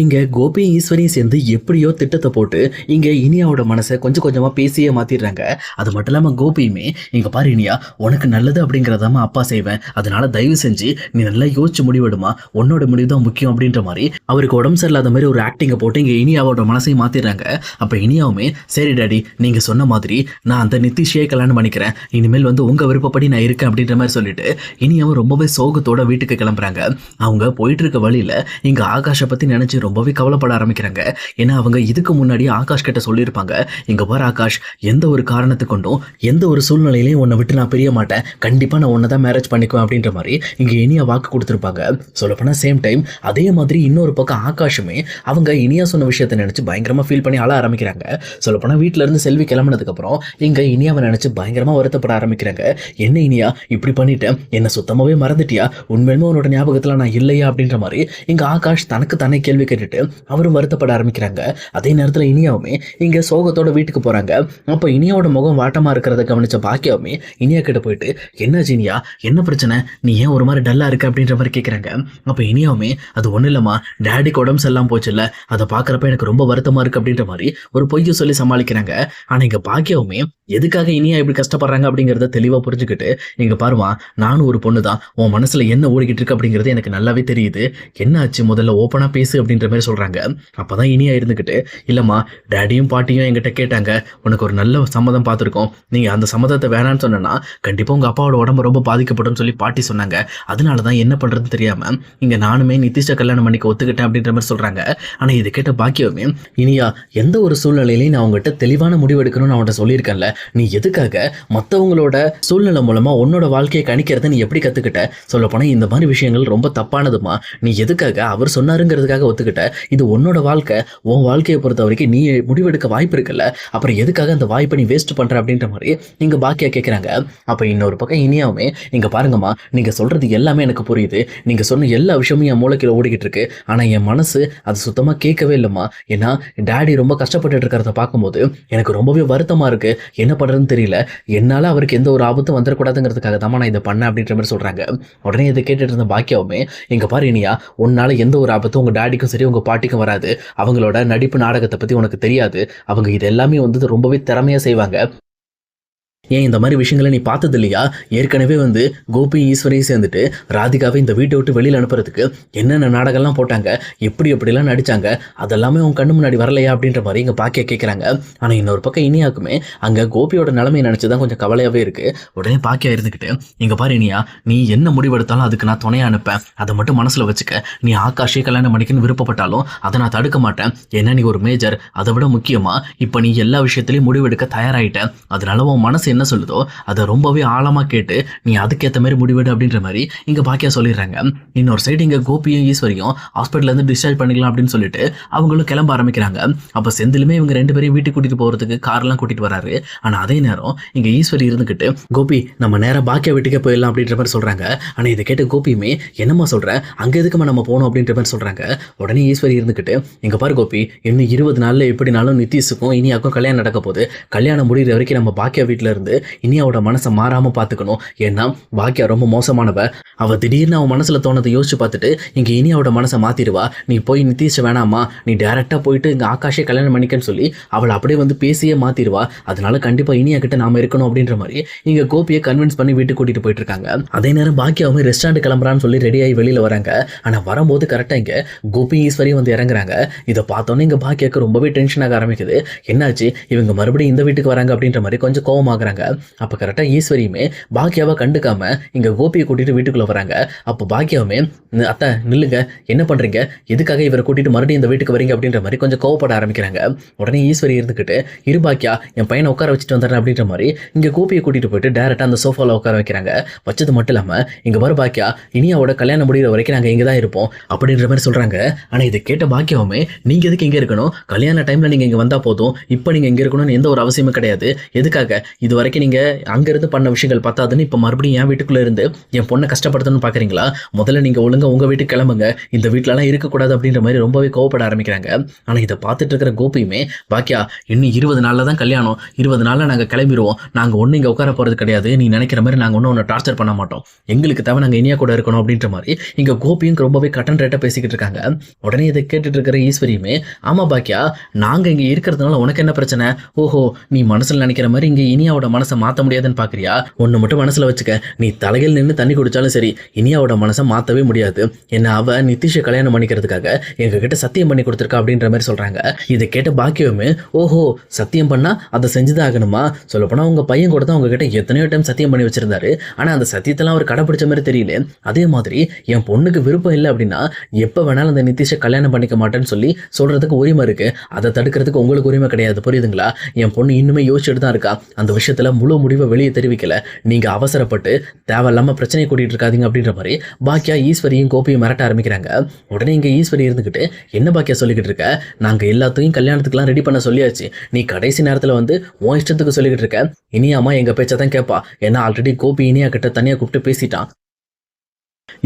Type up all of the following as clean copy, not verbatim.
இங்க கோபியும் ஈஸ்வரியும் சேர்ந்து எப்படியோ திட்டத்தை போட்டு இங்க இனியாவோட மனசை கொஞ்சம் கொஞ்சமா பேசியே மாத்திடுறாங்க. அது மட்டும் இல்லாம கோபியுமே, இங்க பாரு இனியா, உனக்கு நல்லது அப்படிங்கறதாம அப்பா செய்வேன், அதனால தயவு செஞ்சு நீ நல்லா யோசிச்சு முடிவெடுமா, உன்னோட முடிவு தான் முக்கியம் அப்படின்ற மாதிரி அவருக்கு உடம்பு சரியில்லாத மாதிரி ஒரு ஆக்டிங்கை போட்டு இங்க இனியாவோட மனசையும் மாத்திடுறாங்க. அப்ப இனியாவுமே, சரி டாடி நீங்க சொன்ன மாதிரி நான் அந்த நிதிஷையே கல்யாணம் பண்ணிக்கிறேன், இனிமேல் உங்க விருப்பப்படி நான் இருக்கேன் அப்படின்ற மாதிரி சொல்லிட்டு இனியாவும் ரொம்பவே சோகத்தோட வீட்டுக்கு கிளம்புறாங்க. அவங்க போயிட்டு இருக்க வழியில இங்க ஆகாஷை பத்தி நினைச்சு ரொம்பவே கவலைப்பட ஆரம்பிக்கிறாங்க. ஏன்னா அவங்க இதுக்கு முன்னாடி ஆகாஷ் கிட்ட சொல்லியிருப்பாங்க, இங்க பாரு ஆகாஷ், எந்த ஒரு காரணத்து கொண்டும் எந்த ஒரு சூழ்நிலையிலையும் உன்னை விட்டு நான் பிரிய மாட்டேன், கண்டிப்பா நான் உன்னை தான் மேரேஜ் பண்ணிக்குவேன் அப்படின்ற மாதிரி இங்க இனியா வாக்கு கொடுத்துருப்பாங்க. சொல்லப்போனா சேம் டைம் அதே மாதிரி இன்னொரு பக்கம் ஆகாஷுமே அவங்க இனியா சொன்ன விஷயத்தை நினைச்சு பயங்கரமா ஃபீல் பண்ணி அழ ஆரம்பிக்கிறாங்க. சொல்லப்போனா வீட்டுல இருந்து செல்வி கிளம்பினதுக்கு அப்புறம் இங்க இனியாவை நினைச்சு பயங்கரமா வருத்தப்பட ஆரம்பிக்கிறாங்க. என்ன இனியா இப்படி பண்ணிட்டேன், என்ன சுத்தமாவே மறந்துட்டியா, உண்மையுமே உன்னோட ஞாபகத்துல நான் இல்லையா அப்படின்ற மாதிரி இங்க ஆகாஷ் தனக்கு தானே கேள்வி கேட்டுட்டு அவரும் வருத்தப்பட ஆரம்பிக்கிறாங்க. அதே நேரத்தில் இனியாவுமே இங்க சோகத்தோட வீட்டுக்கு போறாங்க. அப்போ இனியாவோட முகம் வாட்டமா இருக்கிறத கவனிச்ச பாக்கியாவுமே இனியா கிட்ட போயிட்டு, என்ன இனியா, என்ன பிரச்சனை, நீ ஏன் ஒரு மாதிரி டல்லா இருக்க அப்படின்ற மாதிரி கேட்குறாங்க. அப்போ இனியாவுமே, அது ஒன்றும் இல்லைம்மா, டேடிக்கு உடம்பு சரியில்லாம போச்சுல்ல, அதை பார்க்குறப்ப எனக்கு ரொம்ப வருத்தமா இருக்கு அப்படின்ற மாதிரி ஒரு பொய்யை சொல்லி சமாளிக்கிறாங்க. ஆனால் இங்க பாக்கியாவுமே எதுக்காக இனியா இப்படி கஷ்டப்படுறாங்க அப்படிங்கிறத தெளிவாக புரிஞ்சுக்கிட்டு, இங்க பாருமா, நானும் ஒரு பொண்ணு தான், உன் மனசுல என்ன ஓடிக்கிட்டு இருக்கு அப்படிங்கிறது எனக்கு நல்லாவே தெரியுது, என்ன ஆச்சு முதல்ல ஓப்பனா பேசு அப்படின்ற மாதிரி சொல்றாங்க. அப்பதான் இனியா இருந்துகிட்டு, இல்லம்மா, டேடியும் பாட்டியும் என்கிட்ட கேட்டாங்க, உனக்கு ஒரு நல்ல சம்மதம் பார்த்துருக்கோம், நீங்க அந்த சம்மதத்தை வேணான்னு சொன்னா கண்டிப்பா உங்க அப்பாவோட உடம்பு ரொம்ப பாதிக்கப்படும் சொல்லி பாட்டி சொன்னாங்க, அதனாலதான் என்ன பண்றதுன்னு தெரியாம இங்க நானுமே நிதிஷ கல்யாணம் பண்ணிக்க ஒத்துக்கிட்டேன் அப்படின்ற மாதிரி சொல்றாங்க. ஆனா இது கேட்ட பாக்கியமே, இனியா, எந்த ஒரு சூழ்நிலையிலையும் நான் உங்ககிட்ட தெளிவான முடிவு எடுக்கணும்னு அவன்கிட்ட சொல்லியிருக்கேன்ல, நீ எதுக்காக மற்றவங்களோட சூழ்நிலை மூலமா உன்னோட வாழ்க்கையை கணிக்கிறத நீ எப்படி கத்துக்கிட்ட, சொல்ல போனா இந்த மாதிரி விஷயங்கள் ரொம்ப தப்பானதுமா, நீ எதுக்காக அவர் சொன்னாருங்கிறதுக்காக ஒத்துக்கிட்ட, இது உன்னோட வாழ்க்கை, உன் வாழ்க்கையை பொறுத்த வரைக்கும் நீ முடிவெடுக்க வாய்ப்பு இருக்குல்ல, அப்புறம் எதுக்காக அந்த வாய்ப்பை நீ வேஸ்ட் பண்ற அப்படின்ற மாதிரி இங்க பாக்கியா கேட்குறாங்க. அப்ப இன்னொரு பக்கம் இனியாவுமே, இங்க பாருங்கம்மா, நீங்க சொல்றது எல்லாமே எனக்கு புரியுது, நீங்க சொன்ன எல்லா விஷயமும் என் மூளைக்குள்ள ஓடிக்கிட்டு இருக்கு, ஆனா என் மனசு அது சுத்தமா கேட்கவே இல்லைம்மா, ஏன்னா டாடி ரொம்ப கஷ்டப்பட்டு இருக்கிறத பார்க்கும்போது எனக்கு ரொம்பவே வருத்தமா இருக்கு, என்ன பண்றதுன்னு தெரியல, என்னால அவருக்கு எந்த ஒரு ஆபத்தும் வந்துடக்கூடாதுங்கிறதுக்காக தான் நான் இதை பண்ணேன் அப்படின்ற மாதிரி சொல்றாங்க. உடனே இதை கேட்டுட்டு இருந்த பாக்கியாவுமே, இங்க பாரு இனியா, உன்னால எந்த ஒரு ஆபத்தும் உங்க டாடிக்கும் சரி உங்க பாட்டிக்கும் வராது, அவங்களோட நடிப்பு நாடகத்தை பத்தி உனக்கு தெரியாது, அவங்க இது எல்லாமே ரொம்பவே திறமையா செய்வாங்க, ஏன் இந்த மாதிரி விஷயங்களை நீ பார்த்தது இல்லையா, ஏற்கனவே கோபி ஈஸ்வரையும் சேர்ந்துட்டு ராதிகாவை இந்த வீட்டை விட்டு வெளியில் அனுப்புறதுக்கு என்னென்ன நாடகம்லாம் போட்டாங்க, எப்படிலாம் நடிச்சாங்க, அதெல்லாமே உன் கண்ணு முன்னாடி வரலையா அப்படின்ற மாதிரி இங்கே பாக்கியா கேட்குறாங்க. ஆனால் இன்னொரு பக்கம் இனியாக்குமே அங்கே கோபியோட நிலைமையை நினச்சி தான் கொஞ்சம் கவலையாகவே இருக்குது. உடனே பாக்கியா இருந்துக்கிட்டு, இங்கே பாரு இனியா, நீ என்ன முடிவெடுத்தாலும் அதுக்கு நான் துணையாக அனுப்பேன், அதை மட்டும் மனசில் வச்சுக்க, நீ ஆகாஷே கல்யாணம் பண்ணிக்கன்னு விருப்பப்பட்டாலும் அதை நான் தடுக்க மாட்டேன், ஏன்னா நீ ஒரு மேஜர், அதை விட முக்கியமாக இப்போ நீ எல்லா விஷயத்துலையும் முடிவெடுக்க தயாராகிட்ட, அதனால உன் மனசு என்ன சொல்லுதோ அதை ரொம்பவே ஆழமா கேட்டு நீ அதுக்கேற்ற மாதிரி முடிவெடு அப்படின்ற மாதிரி இங்க பாக்கியா சொல்லிடுறாங்க. இன்னொரு சைடு இங்க கோபியும் ஈஸ்வரியும் ஹாஸ்பிட்டல்ல இருந்து டிஸ்சார்ஜ் பண்ணிக்கலாம் அப்படின்னு சொல்லிட்டு அவங்களும் கிளம்ப ஆரம்பிக்கிறாங்க. அப்ப செந்திலுமே இவங்க ரெண்டு பேரையும் வீட்டுக்கு கூட்டிட்டு போறதுக்கு கார்லாம் கூட்டிட்டு வராரு. ஆனா அதே நேரம் இங்க ஈஸ்வரி இருந்துகிட்டு, கோபி நம்ம நேரம் பாக்கியா வீட்டுக்கே போயிடலாம் அப்படின்ற மாதிரி சொல்றாங்க. ஆனா இதை கேட்டு கோபியுமே, என்னம்மா சொல்ற, அங்க எதுக்குமா நம்ம போகணும் அப்படின்ற மாதிரி சொல்றாங்க. உடனே ஈஸ்வரி இருந்துகிட்டு, இங்க பாரு கோபி, இன்னும் 20 நாள்ல எப்படினாலும் நிதிஷுக்கும் இனியாக்கும் கல்யாணம் நடக்க போகுது, கல்யாணம் முடிகிற வரைக்கும் நம்ம பாக்கியா வீட்டுல இருந்து இனியாவோட மனசை மாறாம பாத்துக்கணும், ஏன்னா பாக்கியா ரொம்ப மோசமானவ, அவ திடீர்னு அவன் மனசுல தோணதை யோசிச்சு பார்த்துட்டு இங்க இனியாவோட மனசை மாத்திடுவா, நீ போய் நிதிஷ வேணாமா, நீ டைரக்டா போயிட்டு இங்க ஆகாஷே கல்யாணம் பண்ணிக்கன்னு சொல்லி அவளை அப்படியே பேசியே மாத்திடுவா, அதனால கண்டிப்பா இனியா கிட்ட நாம இருக்கணும் அப்படின்ற மாதிரி இங்க கோபியை கன்வின்ஸ் பண்ணி வீட்டுக்கு கூட்டிட்டு போயிட்டு இருக்காங்க. அதே நேரம் பாக்கியாவும் ரெஸ்டாரண்ட் கிளம்புறான்னு சொல்லி ரெடி ஆகி வெளியில வராங்க. ஆனா வரும்போது கரெக்டா இங்க கோபி ஈஸ்வரி இறங்குறாங்க. இதை பார்த்தோன்னே இங்க பாக்கியாக்கு ரொம்பவே டென்ஷன் ஆக ஆரம்பிக்குது, என்னாச்சு இவங்க மறுபடியும் இந்த வீட்டுக்கு வராங்க அப்படின்ற மாதிரி கொஞ்சம் கோவமாகறாங்க. அப்போ கரெக்டாக ஈஸ்வரியுமே பாக்கியாவை கண்டுக்காம இங்கே கோபியை கூட்டிட்டு வீட்டுக்குள்ளே வராங்க. அப்போ பாக்கியாவுமே, அத்தை நில்லுங்க, என்ன பண்ணுறீங்க, எதுக்காக இவரை கூட்டிட்டு மறுபடியும் இந்த வீட்டுக்கு வரீங்க அப்படின்ற மாதிரி கொஞ்சம் கோவப்பட ஆரம்பிக்கிறாங்க. உடனே ஈஸ்வரி இருந்துக்கிட்டு, இரு பாக்கியா, என் பையனை உட்கார வச்சுட்டு வந்துடுறேன் அப்படின்ற மாதிரி இங்கே கோபியை கூட்டிட்டு போயிட்டு டேரெக்டாக அந்த சோஃபாவில் உட்கார வைக்கிறாங்க. வச்சது மட்டும் இல்லாமல், இங்கே வர பாக்கியா, இனியாவோட கல்யாணம் முடிகிற வரைக்கும் நாங்கள் இங்கே தான் இருப்போம் அப்படின்ற மாதிரி சொல்கிறாங்க. ஆனால் இதை கேட்ட பாக்கியாவுமே, நீங்கள் எதுக்கு இங்கே இருக்கணும், கல்யாண டைமில் நீங்கள் இங்கே வந்தால் போதும், இப்போ நீங்கள் இங்கே இருக்கணும்னு எந்த ஒரு அவசியமும் கிடையாது, எதுக்காக இது வரைக்கும் நீங்க அங்கிருந்து பண்ண விஷயங்கள் பத்தாதுன்னு இப்ப மறுபடியும் என் வீட்டுக்குள்ள இருந்து என் பொண்ணை கஷ்டப்படுத்தணும்னு பாக்குறீங்களா? முதல்ல நீங்க ஒழுங்கா உங்க வீட்டுக்கு கிளம்புங்க. இந்த வீட்லலாம் இருக்கக்கூடாது அப்படின்ற மாதிரி ரொம்பவே கோவப்பட ஆரம்பிக்கிறாங்க. ஆனா இதை பார்த்துட்டு இருக்கிற கோபியுமே, பாக்கியா இன்னும் 20 நாள்ல தான் கல்யாணம். 20 நாள்ல நாங்க கிளம்பிடுவோம். நாங்க ஒண்ணு இங்க உட்கார போறது கிடையாது. நீ நினைக்கிற மாதிரி நாங்க ஒன்னும் உன்னை டார்ச்சர் பண்ண மாட்டோம். எங்களுக்கு தேவை நாங்க இனியா கூட இருக்கணும் அப்படின்ற மாதிரி இங்க கோபியும் ரொம்பவே கட்டன் ரேட்டா பேசிக்கிட்டு இருக்காங்க. உடனே இதை கேட்டுட்டு இருக்கிற ஈஸ்வரியுமே, ஆமா பாக்கியா, நாங்க இங்க இருக்கிறதுனால உனக்கு என்ன பிரச்சனை? ஓஹோ, நீ மனசுல நினைக்கிற மாதிரி இங்க இனியாவோட மனசை மாத்த முடியாதுன்னு பாக்குறியா? ஒன்னு மட்டும் மனசுல வச்சுக்க, நீ தலையில் நின்று தண்ணி குடிச்சாலும் சரி, இனியாவோட மனசை மாத்தவே முடியாது. என்ன அவ நிதிஷை கல்யாணம் பண்ணிக்கிறதுக்காக எங்க கிட்ட சத்தியம் பண்ணி கொடுத்துருக்கா அப்படின்ற மாதிரி சொல்றாங்க. இதை கேட்ட பாக்கியமே, ஓஹோ, சத்தியம் பண்ணா அதை செஞ்சுதான் ஆகணுமா? சொல்ல போனா உங்க பையன் கூட தான் உங்ககிட்ட எத்தனையோ டைம் சத்தியம் பண்ணி வச்சிருந்தாரு. ஆனா அந்த சத்தியத்தெல்லாம் அவர் கடைபிடிச்ச மாதிரி தெரியல. அதே மாதிரி என் பொண்ணுக்கு விருப்பம் இல்லை அப்படின்னா எப்ப வேணாலும் அந்த நிதிஷை கல்யாணம் பண்ணிக்க மாட்டேன்னு சொல்லி சொல்றதுக்கு உரிமை இருக்கு. அதை தடுக்கிறதுக்கு உங்களுக்கு உரிமை கிடையாது, புரியுதுங்களா? என் பொண்ணு இன்னுமே யோசிச்சுட்டு தான் இருக்கா. அந்த விஷயத்துல முழு முடிவை வெளியே தெரிவிக்கல. நீங்க அவசரப்பட்டு தேவையில்லாம பிரச்சனை கூட்டிட்டு இருக்காதீங்க அப்படின்ற மாதிரி பாக்கியா ஈஸ்வரியும் கோபியும் மிரட்ட ஆரம்பிக்கிறாங்க. உடனே இங்க ஈஸ்வரி இருந்துகிட்டு, என்ன பாக்கியா சொல்லிக்கிட்டு இருக்க? நாங்க எல்லாத்தையும் கல்யாணத்துக்குலாம் ரெடி பண்ண சொல்லியாச்சு. நீ கடைசி நேரத்துல வந்து உன் இஷ்டத்துக்கு சொல்லிக்கிட்டு இருக்க. இனியாமா எங்க பேச்சை தான் கேட்பா. ஏன்னா ஆல்ரெடி கோபி இனியா கிட்ட தனியா கூப்பிட்டு பேசிட்டான்.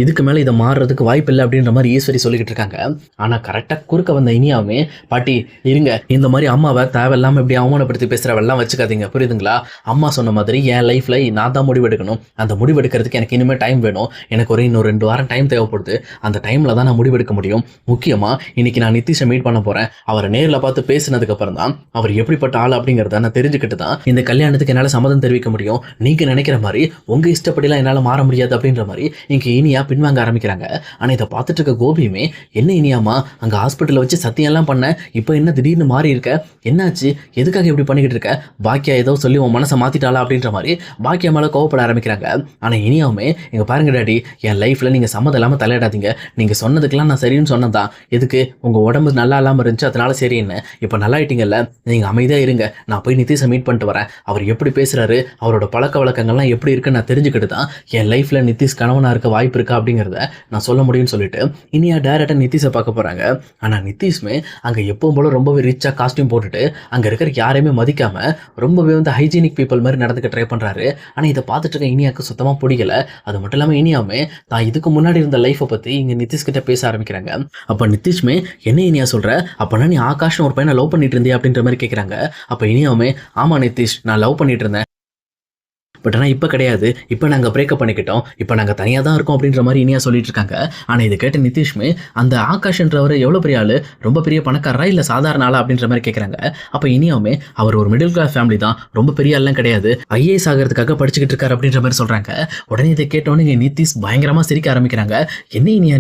இதுக்கு மேலே இதை மாறுறதுக்கு வாய்ப்பு இல்லை அப்படின்ற மாதிரி ஈஸ்வரி சொல்லிக்கிட்டு இருக்காங்க. ஆனால் கரெக்டாக குறுக்க வந்த இனியாவே, பாட்டி இருங்க, இந்த மாதிரி அம்மாவை தேவையில்லாமல் இப்படி அவமானப்படுத்தி பேசுகிறவெல்லாம் வச்சுக்காதீங்க, புரியுதுங்களா? அம்மா சொன்ன மாதிரி என் லைஃப்பில் நான் தான் முடிவெடுக்கணும். அந்த முடிவெடுக்கிறதுக்கு எனக்கு இனிமேல் டைம் வேணும். எனக்கு ஒரு இன்னும் 2 வாரம் டைம் தேவைப்படுது. அந்த டைமில் தான் நான் முடிவெடுக்க முடியும். முக்கியமாக இன்னைக்கு நான் நிதிஷை மீட் பண்ண போகிறேன். அவரை நேரில் பார்த்து பேசினதுக்கப்புறம் தான் அவர் எப்படிப்பட்ட ஆள் அப்படிங்கிறத நான் தெரிஞ்சுக்கிட்டு தான் இந்த கல்யாணத்துக்கு என்னால் சம்மதம் தெரிவிக்க முடியும். நீங்கள் நினைக்கிற மாதிரி உங்கள் இஷ்டப்படிலாம் என்னால் மாற முடியாது அப்படின்ற மாதிரி இங்கே இனியா பின்வாங்க ஆரம்பிக்கிறாங்க. ஆனா இதை பார்த்துட்டு இருக்க கோபியுமே, என்ன இனியாமா அங்க ஹாஸ்பிட்டல்ல வச்சு சத்தியம் எல்லாம் பண்ண, இப்போ என்ன திடீர்னு மாறி இருக்க? என்னாச்சு? எதுக்காக இப்படி பண்ணிக்கிட்டு இருக்க? பாக்கியா ஏதோ சொல்லி உன் மனசை மாத்திட்டாளா அப்படின்ற மாதிரி பாக்கியா மேல கோவப்பட ஆரம்பிக்கிறாங்க. ஆனா இனியாவுமே, இங்க பாருங்க டாடி, என் லைஃப்ல நீங்க சம்மதம் இல்லாம தலையிடாதீங்க. நீங்க சொன்னதுக்கெல்லாம் நான் சரின்னு சொன்னதான். எதுக்கு? உங்க உடம்பு நல்லா இல்லாம இருந்துச்சு, அதனால சரின்னு. இப்போ நல்லா ஆயிட்டீங்கல்ல, நீங்க அமைதியா இருங்க. நான் போய் நிதிஷை மீட் பண்ணிட்டு வரேன். அவர் எப்படி பேசுறாரு, அவரோட பழக்க வழக்கங்கள்லாம் எப்படி இருக்குன்னு நான் தெரிஞ்சுக்கிட்டு தான் என் லைஃப்ல நிதிஷ் கணவனா இருக்க வாய்ப்பு இருக்கா அப்படிங்கிறத நான் சொல்ல முடியும்னு சொல்லிட்டு இனியா டைரக்டா நிதிஷை பார்க்க போறாங்க. ஆனா நிதிஷ்மே அங்க எப்பவும் போல ரொம்பவே ரிச்சா காஸ்டியூம் போட்டுட்டு அங்க இருக்கிற யாரையுமே மதிக்காம ரொம்பவே வந்து ஹைஜீனிக் பீப்புள் மாதிரி நடந்துக்க ட்ரை பண்றாரு. ஆனா இதை பார்த்துட்டு இருக்க இனியாவுக்கு சுத்தமா பிடிக்கல. அது மட்டும் இல்லாம இனியாவுமே தான் இதுக்கு முன்னாடி இருந்த லைஃப்பை பத்தி இங்க நிதிஷ் கிட்ட பேச ஆரம்பிக்கிறாங்க. அப்ப நிதிஷ்மே, என்ன இனியா சொல்ற? அப்பனா நீ ஆகாஷ்னு ஒரு பையனை லவ் பண்ணிட்டு இருந்தியா அப்படின்ற மாதிரி கேட்கறாங்க. அப்ப இனியாவுமே, ஆமா நிதிஷ், நான் லவ் பண்ணிட்டு இருந்தேன். பட் ஆனால் இப்போ கிடையாது. இப்போ நாங்கள் பிரேக்கப் பண்ணிக்கிட்டோம். இப்போ நாங்கள் தனியாக தான் இருக்கோம் அப்படின்ற மாதிரி இனியா சொல்லிட்டு இருக்காங்க. ஆனால் இதை கேட்ட நிதிஷ்மே, அந்த ஆகாஷ்ன்றவர் எவ்வளோ பெரிய ஆள்? ரொம்ப பெரிய பணக்காரரா இல்லை சாதாரண ஆளா அப்படின்ற மாதிரி கேட்குறாங்க. அப்போ இனியாவுமே, அவர் ஒரு மிடில் கிளாஸ் ஃபேமிலி தான், ரொம்ப பெரிய ஆள்லாம் கிடையாது, ஐஏஎஸ் ஆகிறதுக்காக படிச்சுக்கிட்டு இருக்காரு அப்படின்ற மாதிரி சொல்கிறாங்க. உடனே இதை கேட்டோன்னே இங்கே நிதிஷ் பயங்கரமாக சிரிக்க ஆரம்பிக்கிறாங்க. என்ன இனியா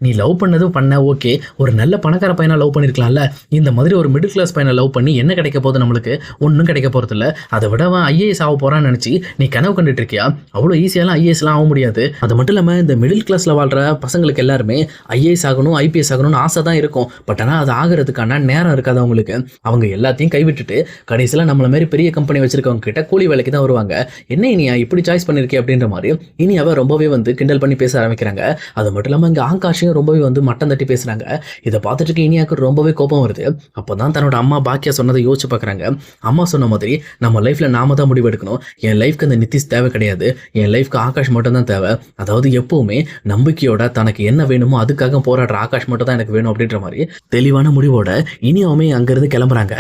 நீ லவ் பண்ணதும் பண்ண ஓகே, ஒரு நல்ல பணக்கார பையனை லவ் பண்ணியிருக்கலாம்ல. இந்த மாதிரி ஒரு மிடில் கிளாஸ் பையனை லவ் பண்ணி என்ன கிடைக்க போகுது? நம்மளுக்கு ஒன்றும் கிடைக்க போகிறதில்ல. அதை விட அவன் ஐஏஎஸ் ஆக போகிறான்னு நினச்சி நீ கனவு கண்டுட்டு இருக்கியா? அவ்வளோ ஈஸியாலாம் ஐஏஎஸ்லாம் ஆக முடியாது. அது மட்டும் இல்லாமல் இந்த மிடில் கிளாஸில் வாழ்கிற பசங்களுக்கு எல்லாருமே ஐஏஎஸ் ஆகணும், ஐபிஎஸ் ஆகணும்னு ஆசை தான் இருக்கும். பட் ஆனால் அது ஆகிறதுக்கான நேரம் இருக்காது அவங்களுக்கு. அவங்க எல்லாத்தையும் கைவிட்டுட்டு கடைசியில் நம்மள மாதிரி பெரிய கம்பெனி வச்சிருக்கவங்க கிட்ட கூலி வேலைக்கு தான் வருவாங்க. என்ன இனியா இப்படி சாய்ஸ் பண்ணியிருக்கே அப்படின்ற மாதிரி இனியாவை ரொம்பவே வந்து கிண்டல் பண்ணி பேச ஆரம்பிக்கிறாங்க. அது மட்டும் இல்லாமல் இங்கே ஆகாஷையும் ரொம்பவே வந்து மட்டம் தட்டி பேசுகிறாங்க. இதை பார்த்துட்டு இருக்க இனியாவுக்கு ரொம்பவே கோபம் வருது. அப்போ தான் தன்னோட அம்மா பாக்கியா சொன்னதை யோசிச்சு பார்க்குறாங்க. அம்மா சொன்ன மாதிரி நம்ம லைஃப்பில் நாம தான் முடிவெடுக்கணும். என் லைஃப்க்கு அந்த நிதிஷ் தேவை கிடையாது, என் லைஃப்க்கு ஆகாஷ் மட்டும் தான் தேவை. அதாவது எப்பவுமே நம்பிக்கையோட தனக்கு என்ன வேணுமோ அதுக்காக போராடுற ஆகாஷ் மட்டும் தான் எனக்கு வேணும் அப்படின்ற மாதிரி தெளிவான முடிவோட இனியாவுமே அங்கிருந்து கிளம்புறாங்க.